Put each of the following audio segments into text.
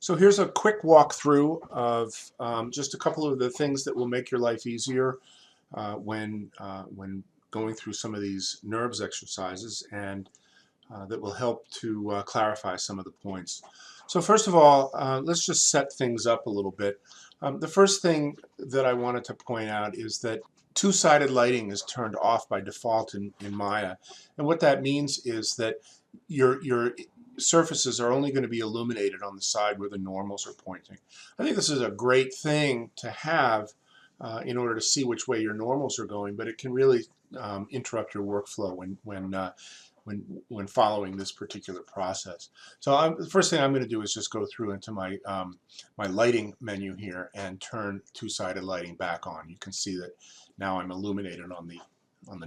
So here's a quick walkthrough of just a couple of the things that will make your life easier when going through some of these NURBS exercises, and that will help to clarify some of the points. So first of all, let's just set things up a little bit. The first thing that I wanted to point out is that two-sided lighting is turned off by default in Maya, and what that means is that your surfaces are only going to be illuminated on the side where the normals are pointing. I think this is a great thing to have in order to see which way your normals are going, but it can really interrupt your workflow when following this particular process. So the first thing I'm going to do is just go through into my my lighting menu here and turn two-sided lighting back on. You can see that now I'm illuminated on the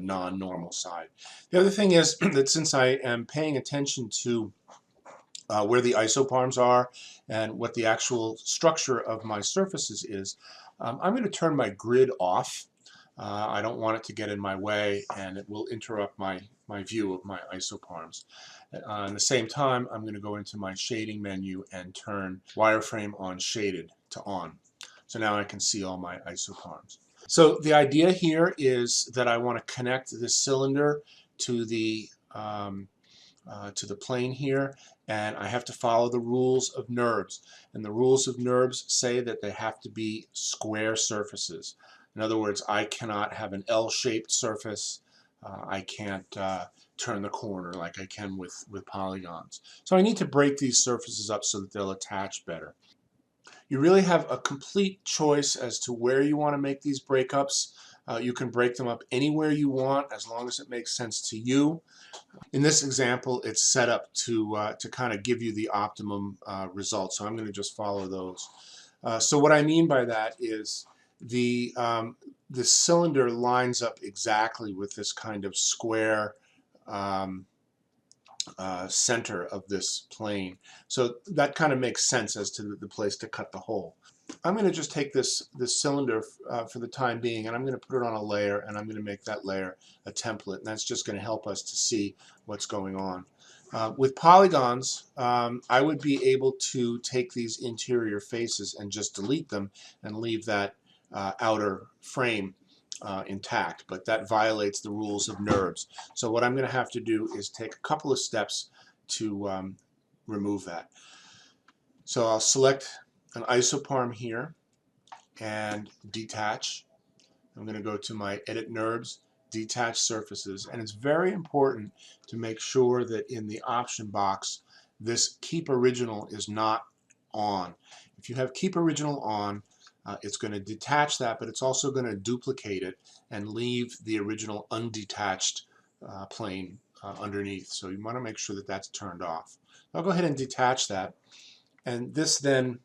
non-normal side. The other thing is that since I am paying attention to where the isoparms are and what the actual structure of my surfaces is, I'm going to turn my grid off. I don't want it to get in my way, and it will interrupt my view of my isoparms. At the same time, I'm going to go into my shading menu and turn wireframe on shaded to on. So now I can see all my isoparms. So the idea here is that I want to connect this cylinder to the plane here, and I have to follow the rules of NURBS. And the rules of NURBS say that they have to be square surfaces. In other words, I cannot have an L-shaped surface. I can't turn the corner like I can with polygons. So I need to break these surfaces up so that they'll attach better. You really have a complete choice as to where you want to make these breakups. You can break them up anywhere you want as long as it makes sense to you. In this example, it's set up to kind of give you the optimum result, so I'm going to just follow those. So what I mean by that is the cylinder lines up exactly with this kind of square center of this plane. So that kind of makes sense as to the place to cut the hole. I'm going to just take this cylinder for the time being, and I'm going to put it on a layer, and I'm going to make that layer a template, and that's just going to help us to see what's going on. With polygons, I would be able to take these interior faces and just delete them and leave that outer frame intact, but that violates the rules of NURBS. So what I'm going to have to do is take a couple of steps to remove that. So I'll select an isoparm here and detach. I'm going to go to my Edit NURBS, Detach Surfaces, and it's very important to make sure that in the option box this Keep Original is not on. If you have Keep Original on, it's going to detach that, but it's also going to duplicate it and leave the original undetached plane underneath. So you want to make sure that that's turned off. I'll go ahead and detach that, and this then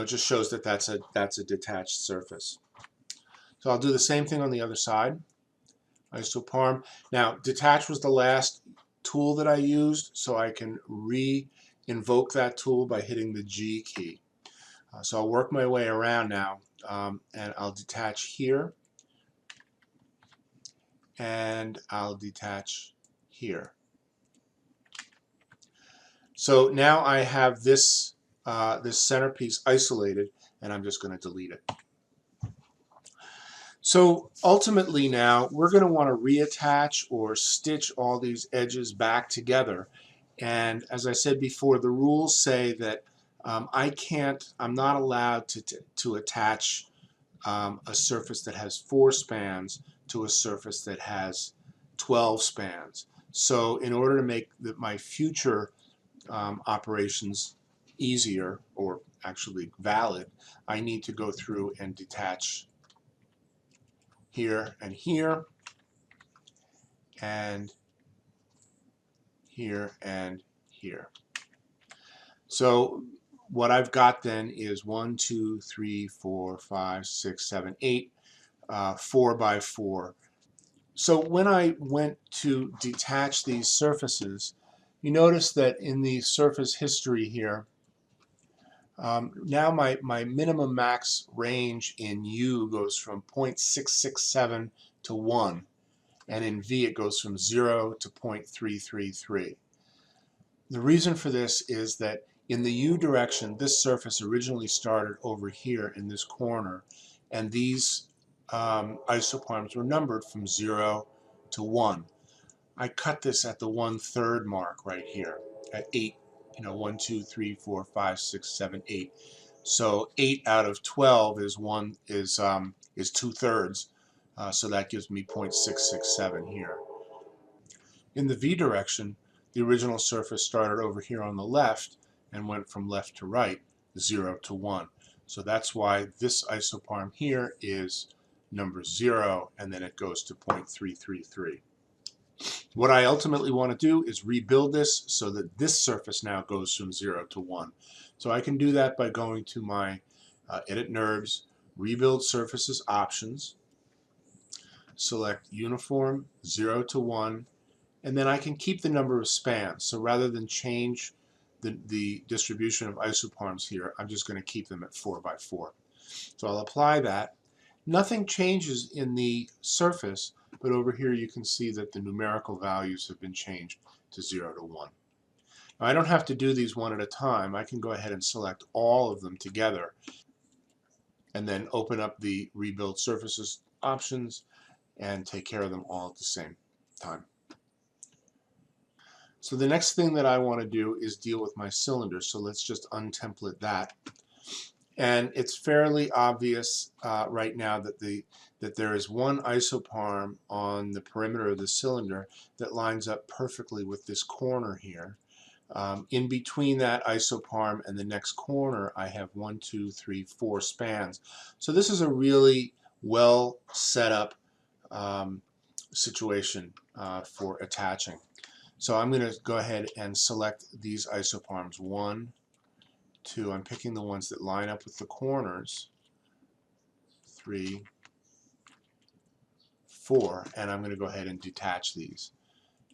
just shows that that's a detached surface. So I'll do the same thing on the other side. Isoparm. Now, detach was the last tool that I used, so I can re-invoke that tool by hitting the G key. So I'll work my way around now, and I'll detach here, and I'll detach here. So now I have this centerpiece isolated, and I'm just going to delete it. So ultimately now we're going to want to reattach or stitch all these edges back together, and as I said before, the rules say that I'm not allowed to attach a surface that has 4 spans to a surface that has 12 spans. So in order to make my future operations easier, or actually valid, I need to go through and detach here and here, and here and here. So what I've got then is 1, 2, 3, 4, 5, 6, 7, 8, 4 by 4. So when I went to detach these surfaces, you notice that in the surface history here, now my minimum max range in U goes from 0.667 to 1, and in V it goes from 0 to 0.333. The reason for this is that in the U direction, this surface originally started over here in this corner, and these isoparms were numbered from 0 to 1. I cut this at the 1/3 mark right here at 8. 1, 2, 3, 4, 5, 6, 7, 8. So 8 out of 12 is 2/3. So that gives me 0.667 here. In the V direction, the original surface started over here on the left and went from left to right, 0 to 1. So that's why this isoparm here is number 0, and then it goes to 0.333. What I ultimately want to do is rebuild this so that this surface now goes from 0 to 1. So I can do that by going to my Edit NURBS, Rebuild Surfaces Options, select Uniform 0 to 1, and then I can keep the number of spans. So rather than change the distribution of isoparms here, I'm just going to keep them at 4 by 4. So I'll apply that. Nothing changes in the surface, but over here you can see that the numerical values have been changed to 0 to 1. Now, I don't have to do these one at a time. I can go ahead and select all of them together and then open up the Rebuild Surfaces options and take care of them all at the same time. So the next thing that I want to do is deal with my cylinder. So let's just untemplate that. And it's fairly obvious right now that there is one isoparm on the perimeter of the cylinder that lines up perfectly with this corner here. In between that isoparm and the next corner, I have 1, 2, 3, 4 spans. So this is a really well set up situation for attaching. So I'm going to go ahead and select these isoparms. 1, 2, I'm picking the ones that line up with the corners. 3, 4, and I'm going to go ahead and detach these.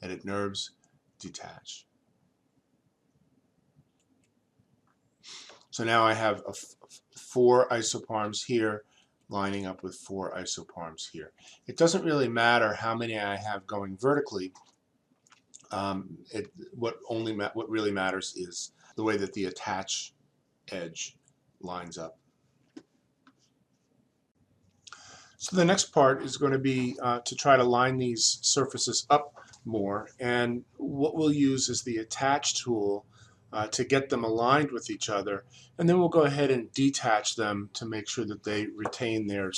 Edit NURBS, Detach. So now I have 4 isoparms here lining up with 4 isoparms here. It doesn't really matter how many I have going vertically. What really matters is the way that the attach edge lines up. So the next part is going to be to try to line these surfaces up more, and what we'll use is the attach tool to get them aligned with each other, and then we'll go ahead and detach them to make sure that they retain their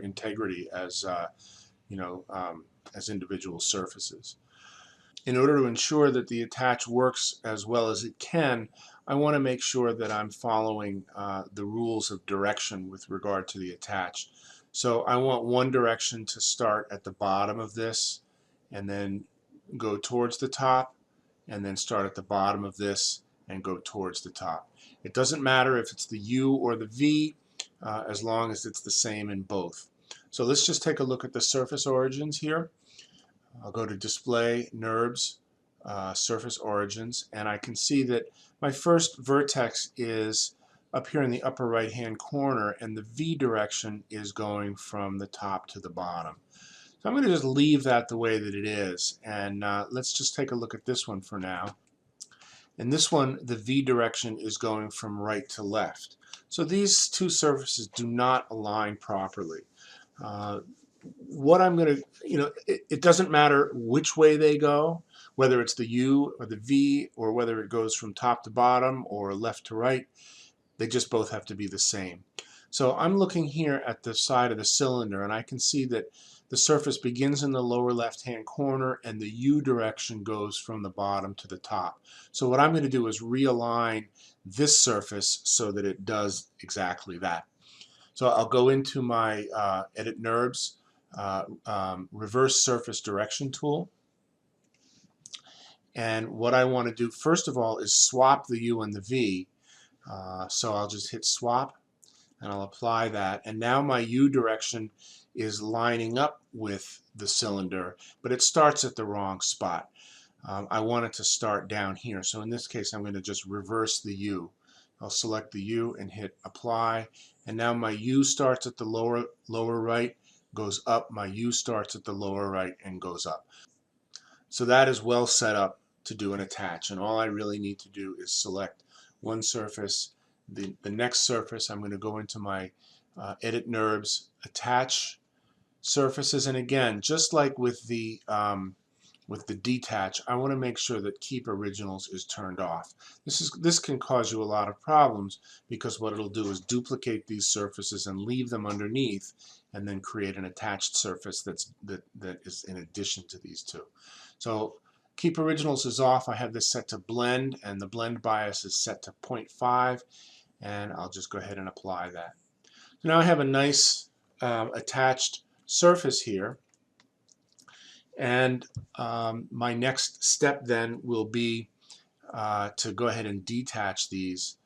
integrity as as individual surfaces. In order to ensure that the attach works as well as it can, I want to make sure that I'm following the rules of direction with regard to the attach. So I want one direction to start at the bottom of this and then go towards the top, and then start at the bottom of this and go towards the top. It doesn't matter if it's the U or the V as long as it's the same in both. So let's just take a look at the surface origins here. I'll go to Display, NURBS, Surface Origins, and I can see that my first vertex is up here in the upper right hand corner, and the V direction is going from the top to the bottom. So I'm going to just leave that the way that it is, and let's just take a look at this one for now. In this one, the V direction is going from right to left. So these two surfaces do not align properly. What I'm going to, it doesn't matter which way they go, whether it's the U or the V, or whether it goes from top to bottom or left to right. They just both have to be the same. So I'm looking here at the side of the cylinder, and I can see that the surface begins in the lower left-hand corner, and the U direction goes from the bottom to the top. So what I'm going to do is realign this surface so that it does exactly that. So I'll go into my Edit NURBS Reverse Surface Direction tool. And what I want to do first of all is swap the U and the V. So I'll just hit swap, and I'll apply that. And now my U direction is lining up with the cylinder, but it starts at the wrong spot. I want it to start down here. So in this case, I'm going to just reverse the U. I'll select the U and hit apply. And now my U starts at the lower right, goes up. My U starts at the lower right and goes up. So that is well set up to do an attach, and all I really need to do is select one surface. The next surface, I'm going to go into my Edit NURBS, Attach Surfaces, and again, just like with the Detach, I want to make sure that Keep Originals is turned off. This can cause you a lot of problems, because what it'll do is duplicate these surfaces and leave them underneath, and then create an attached surface that is in addition to these two. So Keep Originals is off. I have this set to blend, and the blend bias is set to 0.5, and I'll just go ahead and apply that. So now I have a nice attached surface here, and my next step then will be to go ahead and detach these,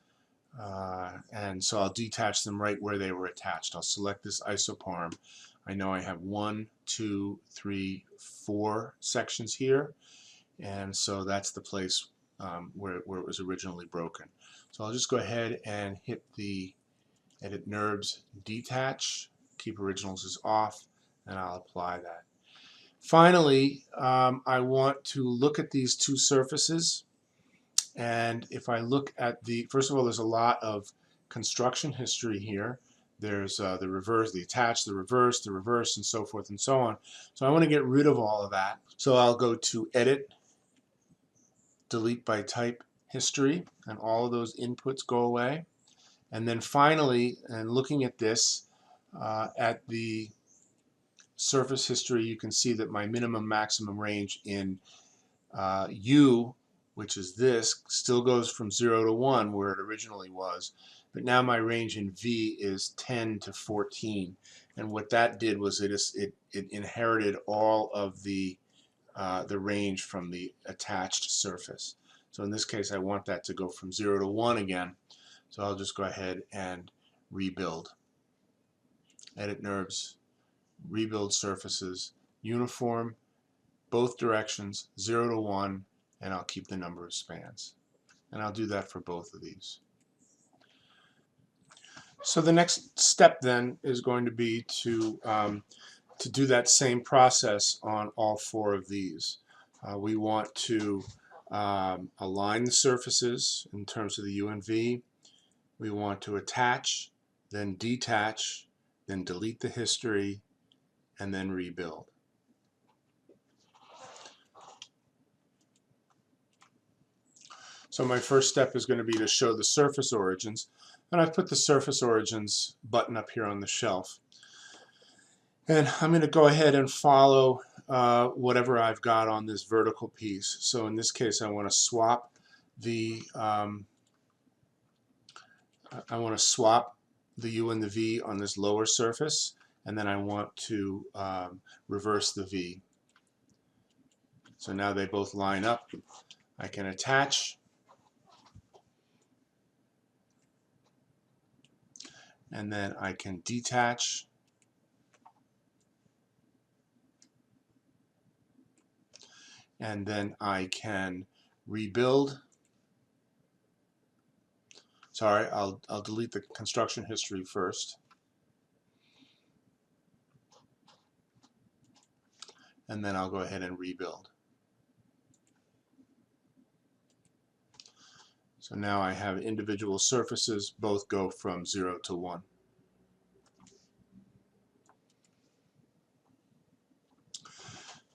and so I'll detach them right where they were attached. I'll select this isoparm. I know I have 1, 2, 3, 4 sections here, and so that's the place where it was originally broken. So I'll just go ahead and hit the Edit NURBS Detach. Keep Originals is off, and I'll apply that. Finally, I want to look at these two surfaces, and if I look at first of all, there's a lot of construction history here. There's the reverse, the attach, the reverse, and so forth and so on. So I want to get rid of all of that. So I'll go to Edit, Delete by Type History, and all of those inputs go away. And then finally, and looking at this, at the surface history, you can see that my minimum maximum range in U, which is this, still goes from 0 to 1 where it originally was, but now my range in V is 10 to 14, and what that did was it inherited all of the range from the attached surface. So in this case, I want that to go from 0 to 1 again, so I'll just go ahead and rebuild. Edit NURBS, rebuild surfaces, uniform, both directions, 0 to 1, and I'll keep the number of spans. And I'll do that for both of these. So the next step then is going to be to do that same process on all 4 of these. We want to align the surfaces in terms of the U and V. We want to attach, then detach, then delete the history, and then rebuild. So my first step is going to be to show the surface origins, and I've put the surface origins button up here on the shelf. And I'm going to go ahead and follow whatever I've got on this vertical piece. So in this case, I want to swap the U and the V on this lower surface, and then I want to reverse the V. So now they both line up. I can attach, and then I can detach, and then I can rebuild. Sorry, I'll delete the construction history first. And then I'll go ahead and rebuild. So now I have individual surfaces, both go from 0 to 1.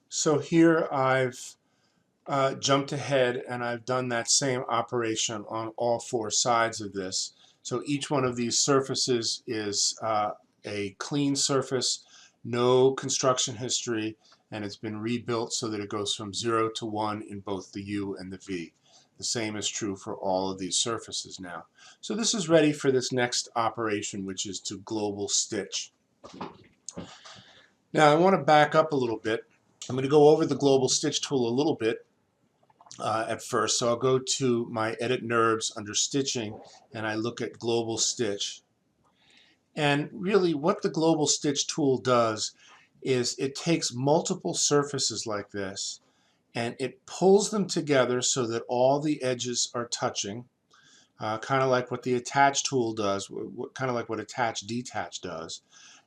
So here I've jumped ahead and I've done that same operation on all 4 sides of this. So each one of these surfaces is a clean surface, no construction history, and it's been rebuilt so that it goes from 0 to 1 in both the U and the V. The same is true for all of these surfaces now. So this is ready for this next operation, which is to global stitch. Now I want to back up a little bit. I'm going to go over the global stitch tool a little bit at first. So I'll go to my Edit NURBS under Stitching, and I look at Global Stitch. And really what the Global Stitch tool does is it takes multiple surfaces like this and it pulls them together so that all the edges are touching, kind of like what the Attach tool does, kind of like what Attach Detach does,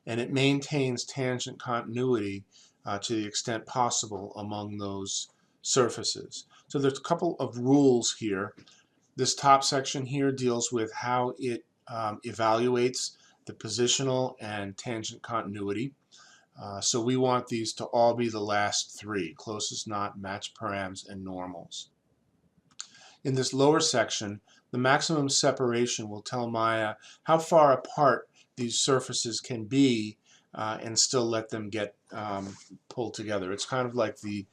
and it maintains tangent continuity to the extent possible among those surfaces. So there's a couple of rules here. This top section here deals with how it evaluates the positional and tangent continuity. So we want these to all be the last three: closest knot, match params, and normals. In this lower section, the maximum separation will tell Maya how far apart these surfaces can be and still let them get pulled together. It's kind of like the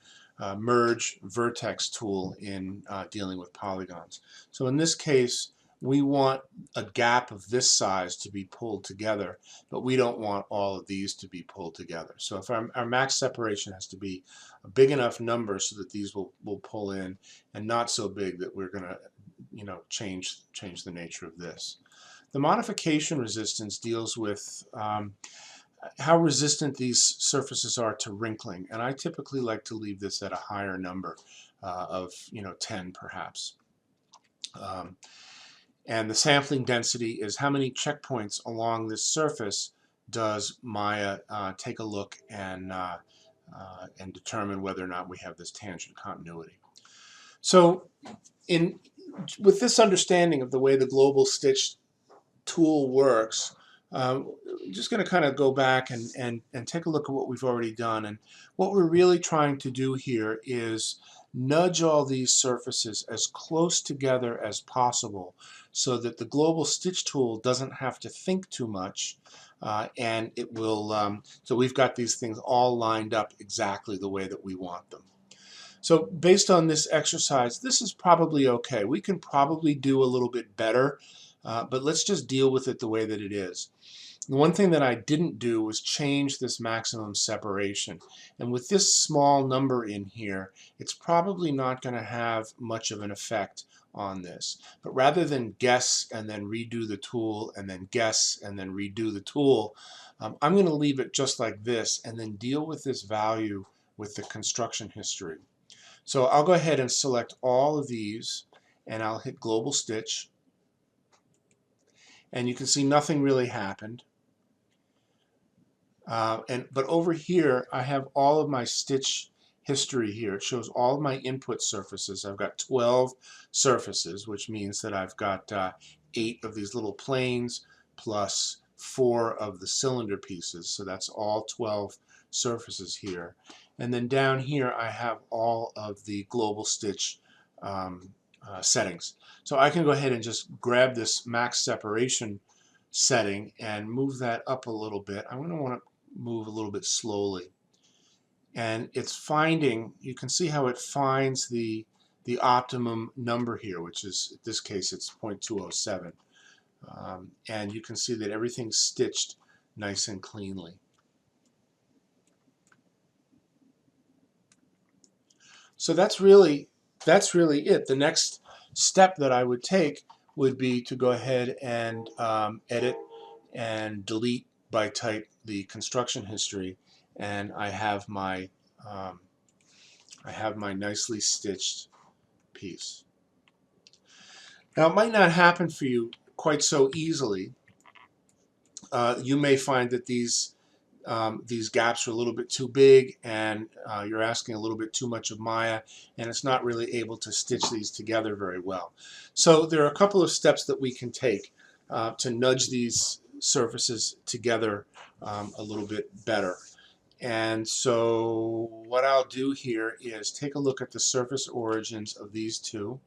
merge vertex tool in dealing with polygons. So in this case, we want a gap of this size to be pulled together, but we don't want all of these to be pulled together. So if our max separation has to be a big enough number so that these will pull in, and not so big that we're going to, change the nature of this. The modification resistance deals with how resistant these surfaces are to wrinkling, and I typically like to leave this at a higher number of 10 perhaps. And the sampling density is how many checkpoints along this surface does Maya take a look and determine whether or not we have this tangent continuity. So with this understanding of the way the global stitch tool works, I'm just going to kind of go back and take a look at what we've already done. And what we're really trying to do here is nudge all these surfaces as close together as possible so that the global stitch tool doesn't have to think too much, and it will, so we've got these things all lined up exactly the way that we want them. So based on this exercise, this is probably okay. We can probably do a little bit better, but let's just deal with it the way that it is. The one thing that I didn't do was change this maximum separation. And with this small number in here, it's probably not going to have much of an effect on this. But rather than guess and then redo the tool and then guess and then redo the tool, I'm going to leave it just like this and then deal with this value with the construction history. So I'll go ahead and select all of these and I'll hit global stitch. And you can see nothing really happened. But over here, I have all of my stitch history here. It shows all of my input surfaces. I've got 12 surfaces, which means that I've got 8 of these little planes plus 4 of the cylinder pieces. So that's all 12 surfaces here. And then down here, I have all of the global stitch settings. So I can go ahead and just grab this max separation setting and move that up a little bit. I'm going to want to move a little bit slowly. And it's finding, you can see how it finds the optimum number here, which is, in this case, it's 0.207. And you can see that everything's stitched nice and cleanly. So that's really it. The next step that I would take would be to go ahead and edit and delete by type the construction history, and I have my nicely stitched piece. Now it might not happen for you quite so easily. You may find that these gaps are a little bit too big, and you're asking a little bit too much of Maya, and it's not really able to stitch these together very well. So there are a couple of steps that we can take to nudge these surfaces together a little bit better. And so what I'll do here is take a look at the surface origins of these two,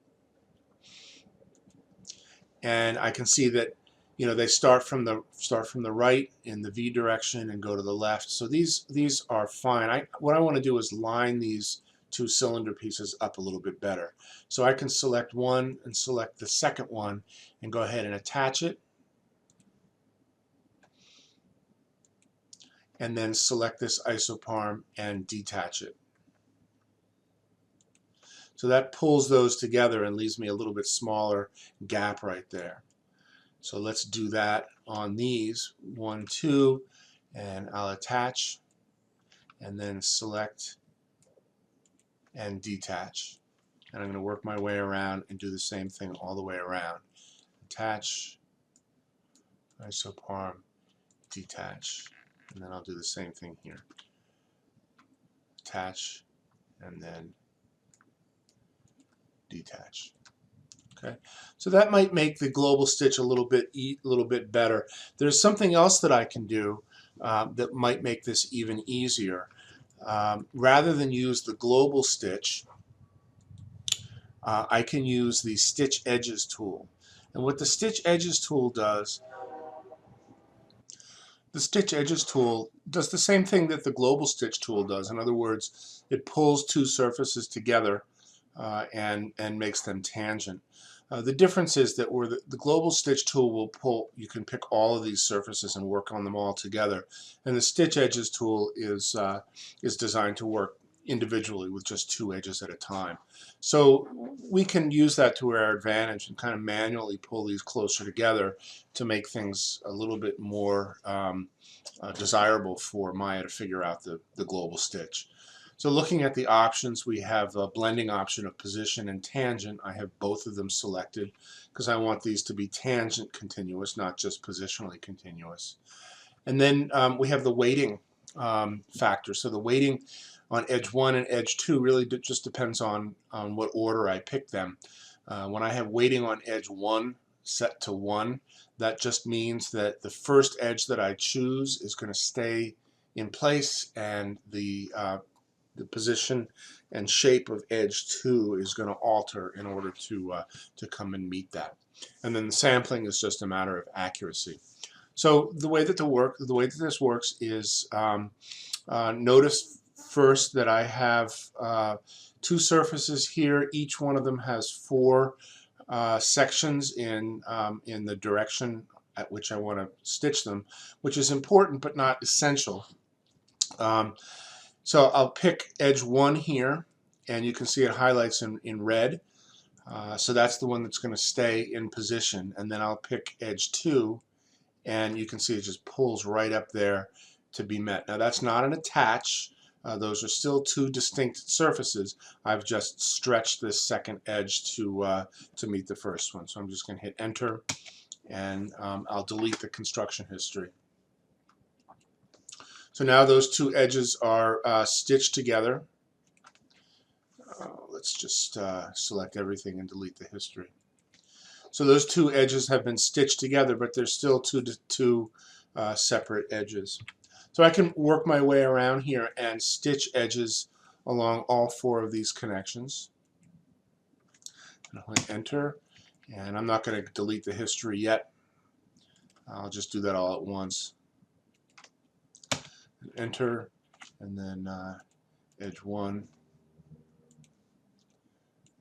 and I can see that they start from the right in the V direction and go to the left. So these are fine. What I want to do is line these two cylinder pieces up a little bit better. So I can select one and select the second one and go ahead and attach it. And then select this isoparm and detach it. So that pulls those together and leaves me a little bit smaller gap right there. So let's do that on these, 1, 2, and I'll attach and then select and detach. And I'm going to work my way around and do the same thing all the way around. Attach, isoparm, detach, and then I'll do the same thing here. Attach, and then detach. Okay, so that might make the global stitch a little bit better. There's something else that I can do that might make this even easier. Rather than use the global stitch, I can use the Stitch Edges tool. And what the Stitch Edges tool does, the Stitch Edges tool does the same thing that the global stitch tool does. In other words, it pulls two surfaces together and makes them tangent. The difference is that where the global stitch tool will pull, you can pick all of these surfaces and work on them all together. And the Stitch Edges tool is designed to work individually with just two edges at a time. So we can use that to our advantage and kind of manually pull these closer together to make things a little bit more desirable for Maya to figure out the global stitch. So looking at the options, we have a blending option of position and tangent. I have both of them selected because I want these to be tangent continuous, not just positionally continuous. And then we have the weighting factor. So the weighting on edge 1 and edge 2 really just depends on what order I pick them. When I have weighting on edge 1 set to 1, that just means that the first edge that I choose is going to stay in place, and the position and shape of edge 2 is going to alter in order to come and meet that. And then the sampling is just a matter of accuracy. So the way that this works is notice first that I have two surfaces here. Each one of them has 4 sections in the direction at which I want to stitch them, which is important but not essential. So I'll pick edge 1 here, and you can see it highlights in red. So that's the one that's going to stay in position. And then I'll pick edge 2, and you can see it just pulls right up there to be met. Now that's not an attach. Those are still 2 distinct surfaces. I've just stretched this second edge to meet the first one. So I'm just going to hit enter, and I'll delete the construction history. So now those 2 edges are stitched together. Let's just select everything and delete the history. So those 2 edges have been stitched together, but they're still two separate edges. So I can work my way around here and stitch edges along all 4 of these connections. And I'll hit enter, and I'm not going to delete the history yet. I'll just do that all at once. Enter, and then edge 1,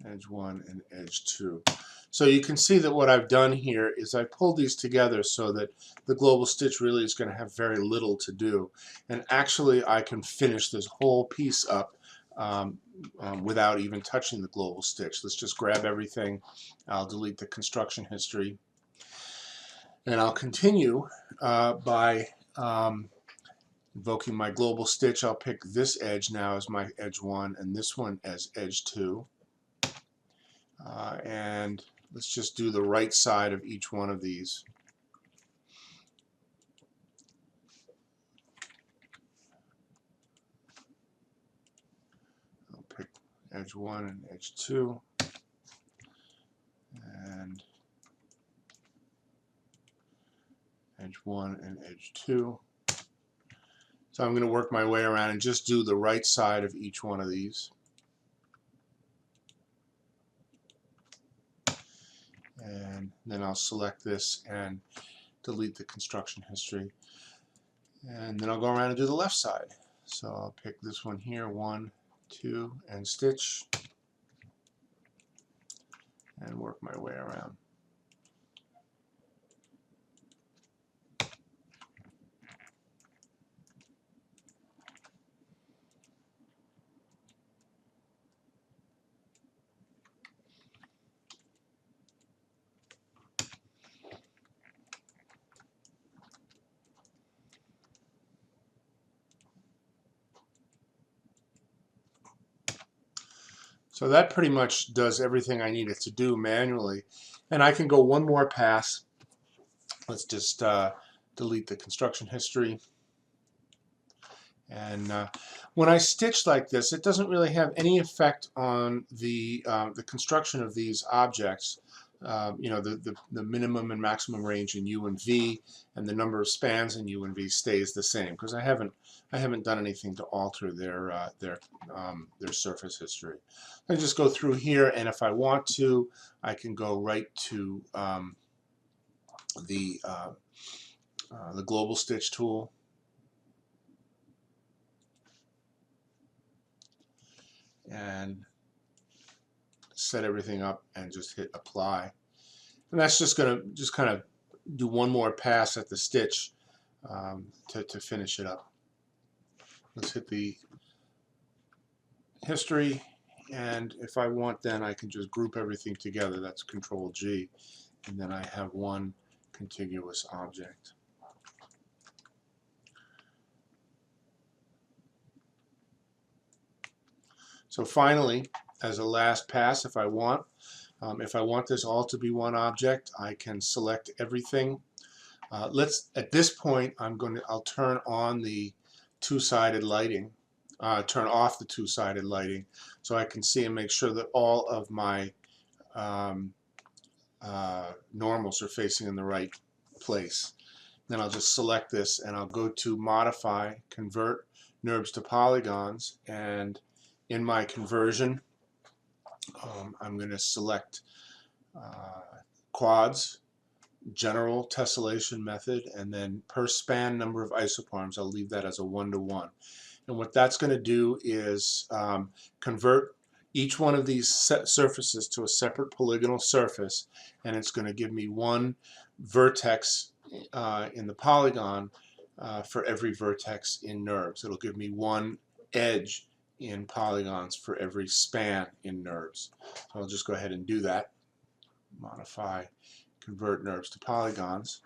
edge 1, and edge 2. So you can see that what I've done here is I pulled these together so that the global stitch really is going to have very little to do. And actually I can finish this whole piece up without even touching the global stitch. Let's just grab everything. I'll delete the construction history. And I'll continue by invoking my global stitch. I'll pick this edge now as my edge 1 and this one as edge 2. And let's just do the right side of each one of these. I'll pick edge 1 and edge 2. And edge 1 and edge 2. So I'm going to work my way around and just do the right side of each one of these. And then I'll select this and delete the construction history. And then I'll go around and do the left side. So I'll pick this one here, 1, 2, and stitch, and work my way around. So that pretty much does everything I need it to do manually. And I can go one more pass. Let's just delete the construction history. And when I stitch like this, it doesn't really have any effect on the construction of these objects. You know, the minimum and maximum range in U and V, and the number of spans in U and V stays the same because I haven't done anything to alter their surface history. I just go through here, and if I want to, I can go right to the global stitch tool. And set everything up and just hit apply. And that's just going to kind of do one more pass at the stitch to finish it up. Let's hit the history, and if I want, then I can just group everything together. That's Control G, and then I have one contiguous object. So finally, as a last pass, if I want this all to be one object, I can select everything. At this point, I'll turn on the two-sided lighting, turn off the two-sided lighting, so I can see and make sure that all of my normals are facing in the right place. Then I'll just select this, and I'll go to Modify, Convert NURBS to Polygons, and in my conversion, I'm going to select quads, general tessellation method, and then per span number of isoparms, I'll leave that as a 1-to-1. And what that's going to do is convert each one of these surfaces to a separate polygonal surface, and it's going to give me one vertex in the polygon for every vertex in NURBS. It'll give me one edge in polygons for every span in NURBS. So I'll just go ahead and do that. Modify, convert NURBS to polygons,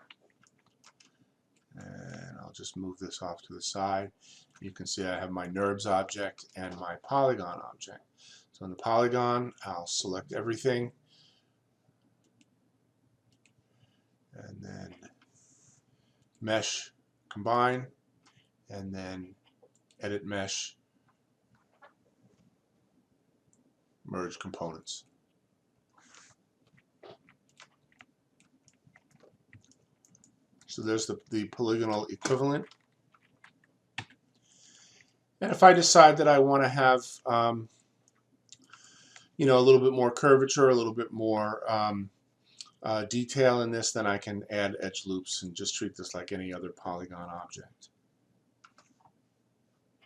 and I'll just move this off to the side. You can see I have my NURBS object and my polygon object. So in the polygon, I'll select everything, and then mesh, combine, and then edit mesh, merge components. So there's the polygonal equivalent. And if I decide that I want to have you know, a little bit more curvature, a little bit more detail in this, then I can add edge loops and just treat this like any other polygon object.